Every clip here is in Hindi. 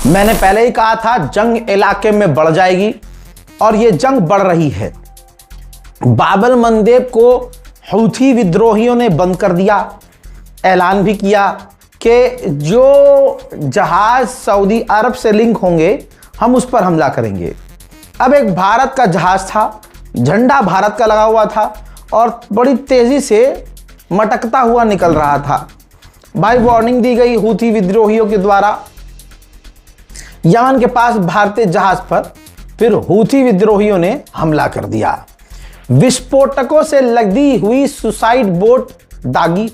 मैंने पहले ही कहा था जंग इलाके में बढ़ जाएगी और ये जंग बढ़ रही है। बाब मंदेब को हूथी विद्रोहियों ने बंद कर दिया। ऐलान भी किया कि जो जहाज सऊदी अरब से लिंक होंगे हम उस पर हमला करेंगे। अब एक भारत का जहाज था, झंडा भारत का लगा हुआ था और बड़ी तेजी से मटकता हुआ निकल रहा था। भाई वार्निंग दी गई हूथी विद्रोहियों के द्वारा यमन के पास भारतीय जहाज पर, फिर हूथी विद्रोहियों ने हमला कर दिया। विस्फोटकों से लदी हुई सुसाइड बोट दागी,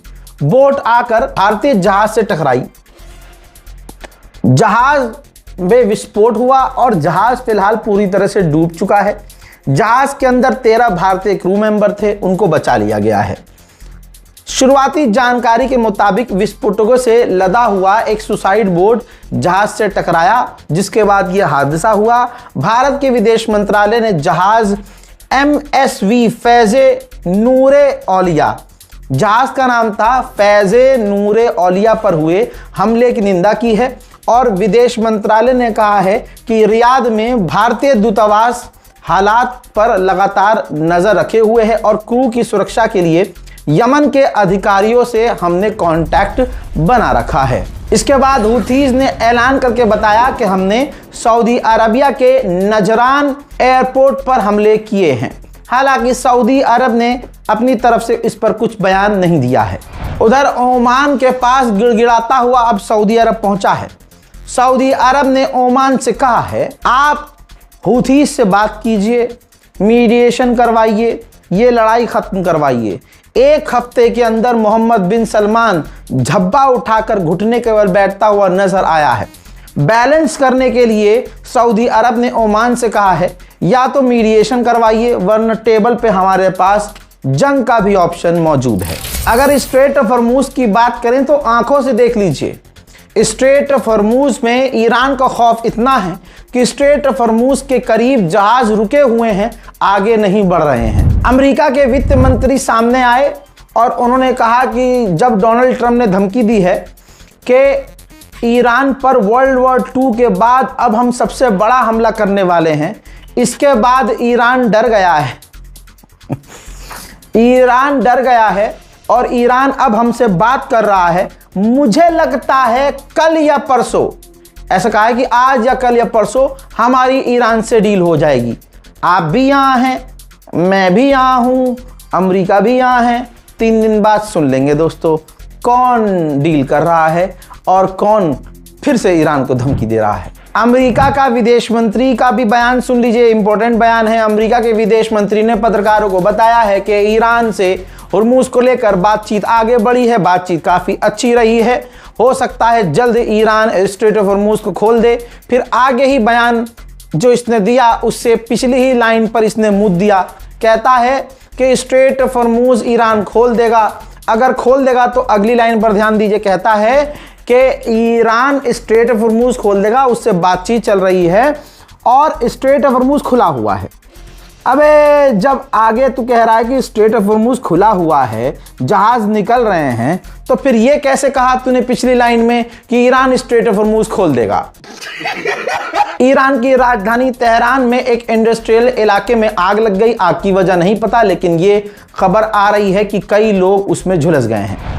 बोट आकर भारतीय जहाज से टकराई, जहाज में विस्फोट हुआ और जहाज फिलहाल पूरी तरह से डूब चुका है। जहाज के अंदर 13 भारतीय क्रू मेंबर थे, उनको बचा लिया गया है। शुरुआती जानकारी के मुताबिक विस्फोटकों से लदा हुआ एक सुसाइड बोट जहाज से टकराया, जिसके बाद यह हादसा हुआ। भारत के विदेश मंत्रालय ने जहाज MSV फैज़े नूरे औलिया, जहाज का नाम था फैज़े नूरे औलिया, पर हुए हमले की निंदा की है और विदेश मंत्रालय ने कहा है कि रियाद में भारतीय दूतावास हालात पर लगातार नजर रखे हुए है और क्रू की सुरक्षा के लिए यमन के अधिकारियों से हमने कांटेक्ट बना रखा है। इसके बाद हूथीज ने ऐलान करके बताया कि हमने सऊदी अरबिया के नजरान एयरपोर्ट पर हमले किए हैं। हालांकि सऊदी अरब ने अपनी तरफ से इस पर कुछ बयान नहीं दिया है। उधर ओमान के पास गिड़गिड़ाता हुआ अब सऊदी अरब पहुंचा है। सऊदी अरब ने ओमान से कहा है आप हूथीज से बात कीजिए, मीडिएशन करवाइए, ये लड़ाई खत्म करवाइए। एक हफ्ते के अंदर मोहम्मद बिन सलमान झब्बा उठाकर घुटने के बल बैठता हुआ नजर आया है। बैलेंस करने के लिए सऊदी अरब ने ओमान से कहा है या तो मीडिएशन करवाइए वरना टेबल पे हमारे पास जंग का भी ऑप्शन मौजूद है। अगर स्ट्रेट ऑफ हॉर्मूज की बात करें तो आंखों से देख लीजिए, स्ट्रेट ऑफ हॉर्मूज में ईरान का खौफ इतना है कि स्ट्रेट ऑफ हॉर्मूज के करीब जहाज रुके हुए हैं, आगे नहीं बढ़ रहे हैं। अमेरिका के वित्त मंत्री सामने आए और उन्होंने कहा कि जब डोनाल्ड ट्रंप ने धमकी दी है कि ईरान पर वर्ल्ड वॉर 2 के बाद अब हम सबसे बड़ा हमला करने वाले हैं, इसके बाद ईरान डर गया है ईरान डर गया है और ईरान अब हमसे बात कर रहा है। मुझे लगता है कल या परसों, ऐसा कहा है कि आज या कल या परसों हमारी ईरान से डील हो जाएगी। आप भी यहाँ हैं, मैं भी यहाँ हूँ, अमेरिका भी यहाँ है। 3 दिन बाद सुन लेंगे दोस्तों कौन डील कर रहा है और कौन फिर से ईरान को धमकी दे रहा है। अमेरिका का विदेश मंत्री का भी बयान सुन लीजिए, इंपॉर्टेंट बयान है। अमेरिका के विदेश मंत्री ने पत्रकारों को बताया है कि ईरान से हुर्मुज को लेकर बातचीत आगे बढ़ी है, बातचीत काफी अच्छी रही है। हो सकता है जल्द ईरान स्ट्रेट ऑफ हुर्मुज को खोल दे। फिर आगे ही बयान जो इसने दिया उससे पिछली ही लाइन पर इसने मुद्दा दिया, कहता है कि स्ट्रेट ऑफ हुर्मुज ईरान खोल देगा। अगर खोल देगा तो अगली लाइन पर ध्यान दीजिए, कहता है कि ईरान स्ट्रेट ऑफ हुर्मुज खोल देगा, उससे बातचीत चल रही है और स्ट्रेट ऑफ हुर्मुज खुला हुआ है। अबे जब आगे तू कह रहा है कि स्ट्रेट ऑफ हुर्मुज खुला हुआ है, जहाज निकल रहे हैं, तो फिर ये कैसे कहा तूने पिछली लाइन में कि ईरान स्ट्रेट ऑफ हुर्मुज खोल देगा? ईरान की राजधानी तेहरान में एक इंडस्ट्रियल इलाके में आग लग गई। आग की वजह नहीं पता, लेकिन ये खबर आ रही है कि कई लोग उसमें झुलस गए हैं।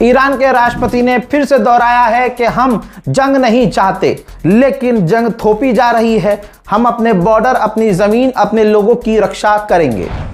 ईरान के राष्ट्रपति ने फिर से दोहराया है कि हम जंग नहीं चाहते, लेकिन जंग थोपी जा रही है। हम अपने बॉर्डर, अपनी जमीन, अपने लोगों की रक्षा करेंगे।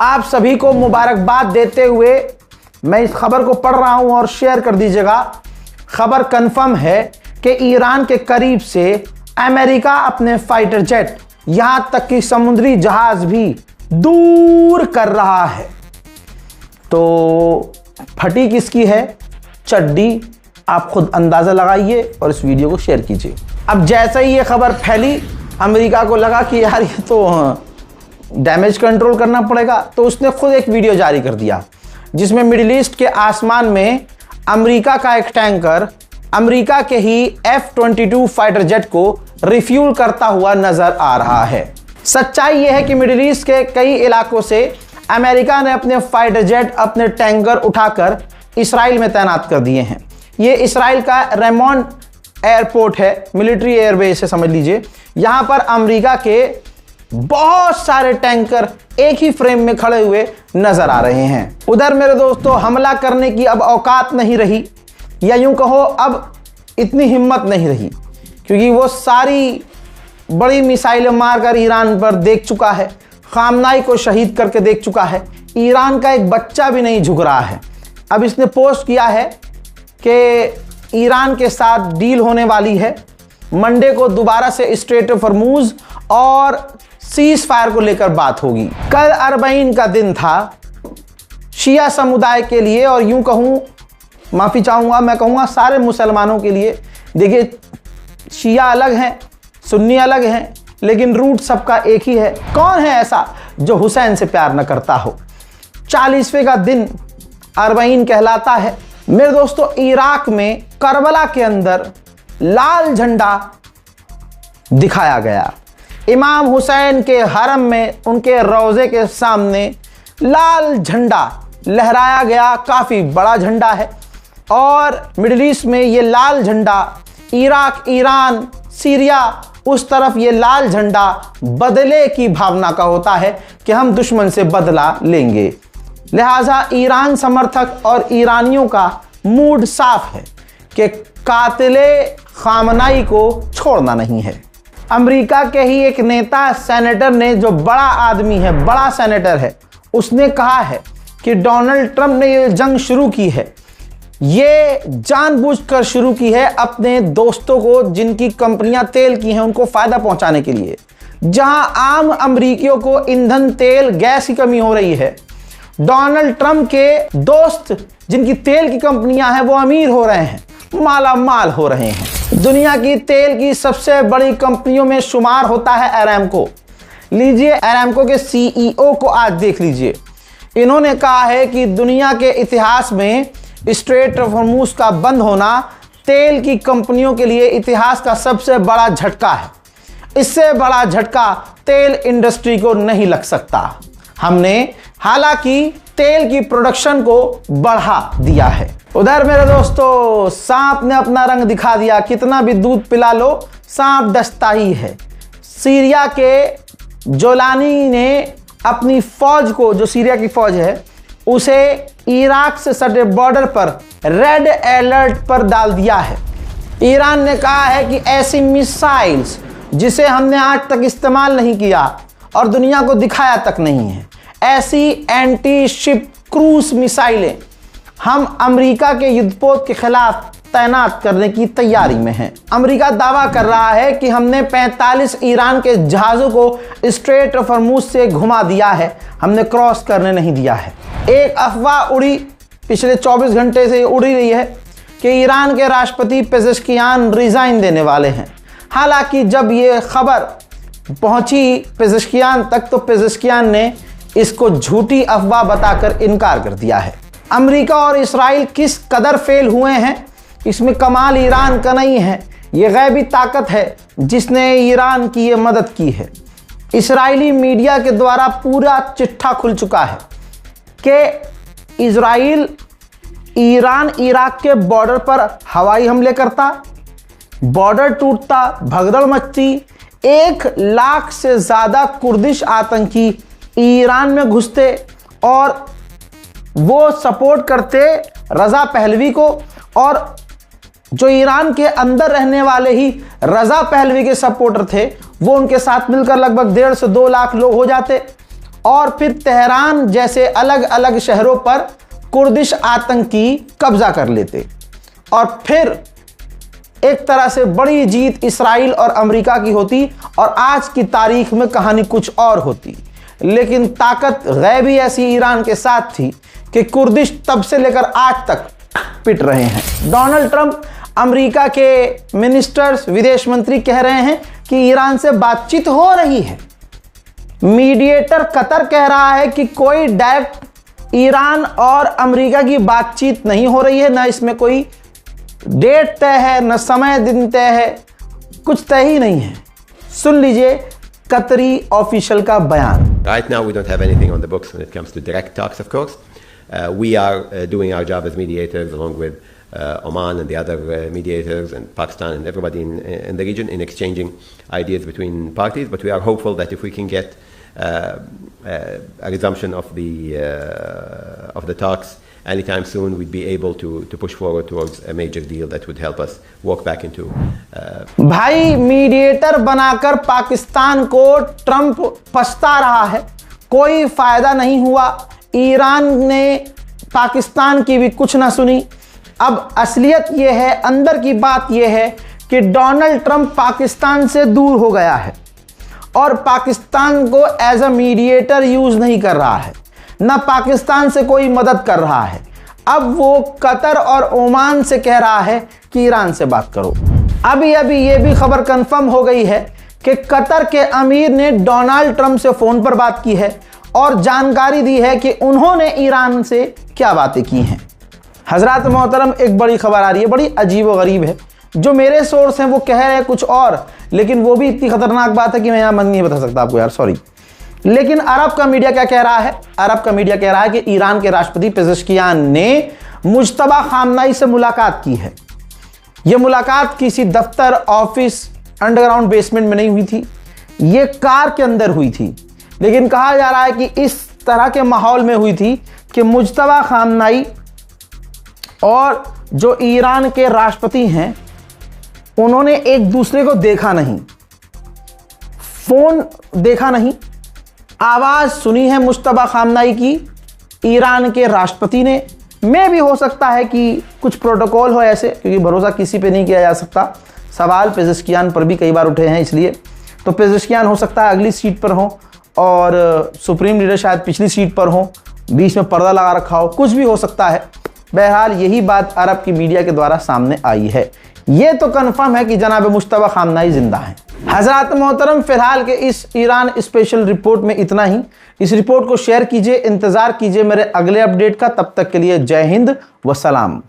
आप सभी को मुबारकबाद देते हुए मैं इस खबर को पढ़ रहा हूं और शेयर कर दीजिएगा। खबर कंफर्म है कि ईरान के करीब से अमेरिका अपने फाइटर जेट यहां तक कि समुद्री जहाज भी दूर कर रहा है। तो फटी किसकी है? चड्डी। आप खुद अंदाजा लगाइए और इस वीडियो को शेयर कीजिए। अब जैसे ही ये खबर फैली, अमेरिका को लगा कि यार ये तो डैमेज कंट्रोल करना पड़ेगा, तो उसने खुद एक वीडियो जारी कर दिया जिसमें मिडिल ईस्ट के आसमान में अमेरिका का एक टैंकर अमेरिका के ही F-22 फाइटर जेट को रिफ्यूल करता हुआ नजर आ रहा है। सच्चाई यह है कि मिडिल ईस्ट के कई इलाकों से अमेरिका ने अपने फाइटर जेट, अपने टैंकर उठाकर इसराइल में तैनात कर दिए हैं। ये इसराइल का रेमोन एयरपोर्ट है, मिलिट्री एयरबेस है समझ लीजिए। यहां पर अमेरिका के बहुत सारे टैंकर एक ही फ्रेम में खड़े हुए नजर आ रहे हैं। उधर मेरे दोस्तों हमला करने की अब औकात नहीं रही, या यूं कहो अब इतनी हिम्मत नहीं रही, क्योंकि वो सारी बड़ी मिसाइलें मारकर ईरान पर देख चुका है, खामनाई को शहीद करके देख चुका है। ईरान का एक बच्चा भी नहीं झुक रहा है। अब इसने पोस्ट किया है कि ईरान के साथ डील होने वाली है, मंडे को दोबारा से स्ट्रेट ऑफ हॉर्मुज और सीज फायर को लेकर बात होगी। कल अरबईन का दिन था शिया समुदाय के लिए, और यूं कहूं, माफी चाहूंगा, मैं कहूंगा सारे मुसलमानों के लिए। देखिए, शिया अलग हैं, सुन्नी अलग हैं, लेकिन रूट सबका एक ही है। कौन है ऐसा जो हुसैन से प्यार न करता हो? 40वें का दिन अरबईन कहलाता है। मेरे दोस्तों, इराक में करबला के अंदर लाल झंडा दिखाया गया। इमाम हुसैन के हरम में उनके रोज़े के सामने लाल झंडा लहराया गया। काफ़ी बड़ा झंडा है, और मिडिल ईस्ट में ये लाल झंडा, इराक, ईरान, सीरिया, उस तरफ ये लाल झंडा बदले की भावना का होता है कि हम दुश्मन से बदला लेंगे। लिहाजा ईरान समर्थक और ईरानियों का मूड साफ है कि कातिले खामनाई को छोड़ना नहीं है। अमेरिका के ही एक नेता, सेनेटर ने, जो बड़ा आदमी है, बड़ा सेनेटर है, उसने कहा है कि डोनाल्ड ट्रंप ने ये जंग शुरू की है, ये जानबूझकर शुरू की है अपने दोस्तों को, जिनकी कंपनियां तेल की हैं, उनको फायदा पहुंचाने के लिए। जहां आम अमेरिकियों को ईंधन, तेल, गैस की कमी हो रही है, डोनाल्ड ट्रंप के दोस्त जिनकी तेल की कंपनियां हैं वो अमीर हो रहे हैं, माला माल हो रहे हैं। दुनिया की तेल की सबसे बड़ी कंपनियों में शुमार होता है अरामको। लीजिए, अरामको के CEO को आज देख लीजिए। इन्होंने कहा है कि दुनिया के इतिहास में स्ट्रेट ऑफ हॉर्मुज का बंद होना तेल की कंपनियों के लिए इतिहास का सबसे बड़ा झटका है। इससे बड़ा झटका तेल इंडस्ट्री को नहीं लग सकता। हमने हालांकि तेल की प्रोडक्शन को बढ़ा दिया है। उधर मेरे दोस्तों, सांप ने अपना रंग दिखा दिया। कितना भी दूध पिला लो, सांप डसता ही है। सीरिया के जोलानी ने अपनी फौज को, जो सीरिया की फौज है, उसे इराक से सटे बॉर्डर पर रेड अलर्ट पर डाल दिया है। ईरान ने कहा है कि ऐसी मिसाइल्स जिसे हमने आज तक इस्तेमाल नहीं किया और दुनिया को दिखाया तक नहीं है, ऐसी एंटी शिप क्रूज मिसाइलें हम अमेरिका के युद्धपोत के खिलाफ तैनात करने की तैयारी में हैं। अमेरिका दावा कर रहा है कि हमने 45 ईरान के जहाज़ों को स्ट्रेट ऑफ हॉर्मुज से घुमा दिया है, हमने क्रॉस करने नहीं दिया है। एक अफवाह उड़ी, पिछले 24 घंटे से उड़ी रही है कि ईरान के राष्ट्रपति पेजेश्कियान रिजाइन देने वाले हैं। हालांकि जब ये खबर पहुंची पेजेश्कियान तक, तो पेजेश्कियान ने इसको झूठी अफवाह बताकर इनकार कर दिया है। अमेरिका और इसराइल किस कदर फेल हुए हैं, इसमें कमाल ईरान का नहीं है, ये गैबी ताकत है जिसने ईरान की ये मदद की है। इसराइली मीडिया के द्वारा पूरा चिट्ठा खुल चुका है कि इजराइल ईरान इराक के बॉर्डर पर हवाई हमले करता, बॉर्डर टूटता, भगदड़ मचती, 1 लाख से ज़्यादा कुर्दिश आतंकी ईरान में घुसते और वो सपोर्ट करते रज़ा पहलवी को, और जो ईरान के अंदर रहने वाले ही रज़ा पहलवी के सपोर्टर थे वो उनके साथ मिलकर लगभग 1.5 से 2 लाख लोग हो जाते, और फिर तेहरान जैसे अलग अलग शहरों पर कुर्दिश आतंकी कब्जा कर लेते, और फिर एक तरह से बड़ी जीत इसराइल और अमेरिका की होती और आज की तारीख में कहानी कुछ और होती। लेकिन ताकत गैबी ऐसी ईरान के साथ थी कि कुर्दिश तब से लेकर आज तक पिट रहे हैं। डोनाल्ड ट्रंप अमेरिका के मिनिस्टर्स, विदेश मंत्री कह रहे हैं कि ईरान से बातचीत हो रही है। मीडिएटर कतर कह रहा है कि कोई डायरेक्ट ईरान और अमेरिका की बातचीत नहीं हो रही है, ना इसमें कोई डेट तय है, न समय दिन तय है, कुछ तय ही नहीं है। सुन लीजिए कतरी ऑफिशियल का बयान। Right now we don't have anything on the books when it comes to direct talks, of course. We are doing our job as mediators along with Oman and the other mediators and Pakistan and everybody in the region in exchanging ideas between parties, but we are hopeful that if we can get a resumption of the talks anytime soon, we'd be able to push forward towards a major deal that would help us walk back into भाई मीडिएटर बनाकर पाकिस्तान को ट्रंप पछता रहा है, कोई फायदा नहीं हुआ। ईरान ने पाकिस्तान की भी कुछ ना सुनी। अब असलियत यह है, अंदर की बात यह है कि डोनाल्ड ट्रंप पाकिस्तान से दूर हो गया है और पाकिस्तान को एज अ मीडिएटर यूज नहीं कर रहा है, ना पाकिस्तान से कोई मदद कर रहा है। अब वो कतर और ओमान से कह रहा है कि ईरान से बात करो। अभी ये भी खबर कंफर्म हो गई है कि कतर के अमीर ने डोनाल्ड ट्रंप से फोन पर बात की है और जानकारी दी है कि उन्होंने ईरान से क्या बातें की हैं। हजरत मोहतरम, एक बड़ी खबर आ रही है, बड़ी अजीब व गरीब है। जो मेरे सोर्स हैं वो कह रहे हैं कुछ और, लेकिन वो भी इतनी खतरनाक बात है कि मैं यहाँ मन नहीं बता सकता आपको यार, सॉरी। लेकिन अरब का मीडिया क्या कह रहा है? अरब का मीडिया कह रहा है कि ईरान के राष्ट्रपति पेजेश्कियान ने मुज्तबा खामनाई से मुलाकात की है। यह मुलाकात किसी दफ्तर, ऑफिस, अंडरग्राउंड बेसमेंट में नहीं हुई थी, ये कार के अंदर हुई थी। लेकिन कहा जा रहा है कि इस तरह के माहौल में हुई थी कि मुज्तबा खामनाई और जो ईरान के राष्ट्रपति हैं उन्होंने एक दूसरे को देखा नहीं, फोन देखा नहीं, आवाज सुनी है मुज्तबा खामनाई की ईरान के राष्ट्रपति ने। में भी हो सकता है कि कुछ प्रोटोकॉल हो ऐसे, क्योंकि भरोसा किसी पे नहीं किया जा सकता। सवाल पेजेश्कियान पर भी कई बार उठे हैं, इसलिए तो पेजेश्कियान हो सकता है अगली सीट पर हो और सुप्रीम लीडर शायद पिछली सीट पर हो, बीच में पर्दा लगा रखा हो, कुछ भी हो सकता है। बहरहाल यही बात अरब की मीडिया के द्वारा सामने आई है। ये तो कंफर्म है कि जनाब मुज्तबा खामनाई जिंदा हैं। हजरत मोहतरम, फिलहाल के इस ईरान स्पेशल रिपोर्ट में इतना ही। इस रिपोर्ट को शेयर कीजिए, इंतजार कीजिए मेरे अगले अपडेट का। तब तक के लिए जय हिंद व सलाम।